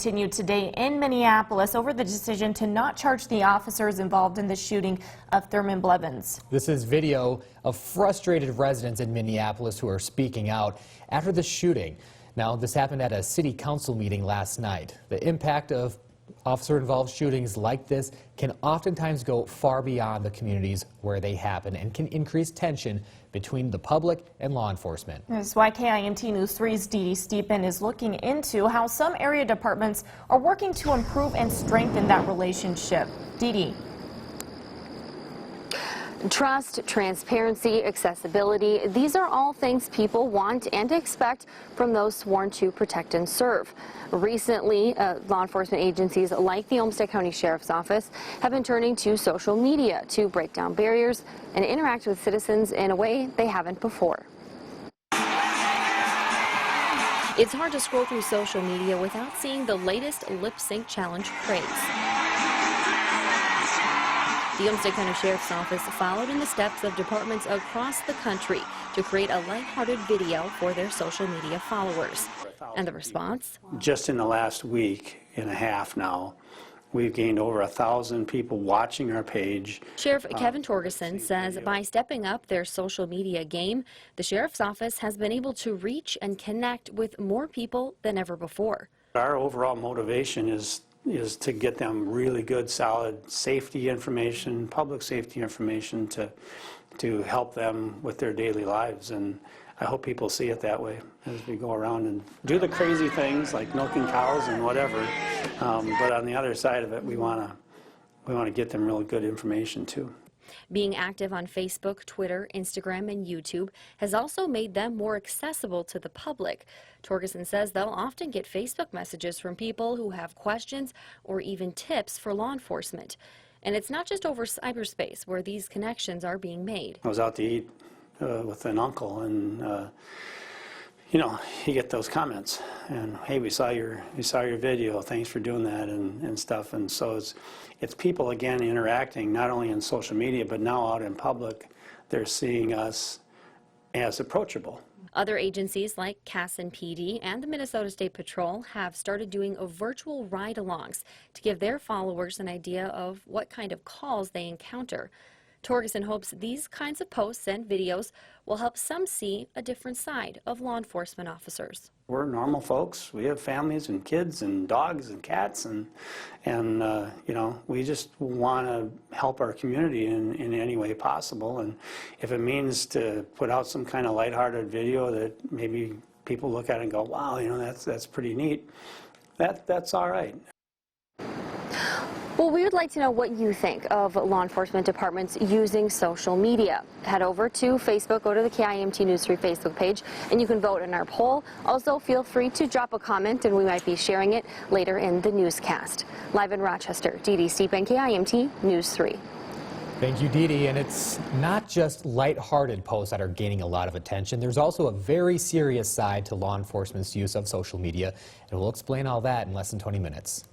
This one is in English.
continued today in Minneapolis over the decision to not charge the officers involved in the shooting of Thurman Blevins. This is video of frustrated residents in Minneapolis who are speaking out after the shooting. Now, this happened at a city council meeting last night. The impact of officer-involved shootings like this can oftentimes go far beyond the communities where they happen and can increase tension between the public and law enforcement. That's why KIMT News 3's Dee Dee Stiepen is looking into how some area departments are working to improve and strengthen that relationship. Dee Dee. Trust, transparency, accessibility, these are all things people want and expect from those sworn to protect and serve. Recently, law enforcement agencies like the Olmsted County Sheriff's Office have been turning to social media to break down barriers and interact with citizens in a way they haven't before. It's hard to scroll through social media without seeing the latest lip sync challenge craze. The Olmsted County Sheriff's Office followed in the steps of departments across the country to create a lighthearted video for their social media followers. And the response? Just in the last week and a half now, we've gained over 1,000 people watching our page. Sheriff Kevin Torgerson says by stepping up their social media game, the Sheriff's Office has been able to reach and connect with more people than ever before. Our overall motivation is to get them really good, solid safety information, public safety information to help them with their daily lives. And I hope people see it that way as we go around and do the crazy things like milking cows and whatever. But on the other side of it, we want to get them really good information too. Being active on Facebook, Twitter, Instagram, and YouTube has also made them more accessible to the public. Torgerson says they'll often get Facebook messages from people who have questions or even tips for law enforcement. And it's not just over cyberspace where these connections are being made. I was out to eat with an uncle, and you know, you get those comments, and hey, we saw your video, thanks for doing that, and stuff. And so it's people again interacting not only in social media but now out in public. They're seeing us as approachable. Other agencies like Casson PD and the Minnesota State Patrol have started doing virtual ride-alongs to give their followers an idea of what kind of calls they encounter. Torgerson hopes these kinds of posts and videos will help some see a different side of law enforcement officers. We're normal folks. We have families and kids and dogs and cats, and you know, we just want to help our community in any way possible. And if it means to put out some kind of lighthearted video that maybe people look at and go, wow, you know, that's pretty neat, that's all right. Well, we would like to know what you think of law enforcement departments using social media. Head over to Facebook, go to the KIMT News 3 Facebook page, and you can vote in our poll. Also, feel free to drop a comment, and we might be sharing it later in the newscast. Live in Rochester, Dee Dee Stiepen, KIMT News 3. Thank you, Dee Dee. And it's not just lighthearted posts that are gaining a lot of attention. There's also a very serious side to law enforcement's use of social media, and we'll explain all that in less than 20 minutes.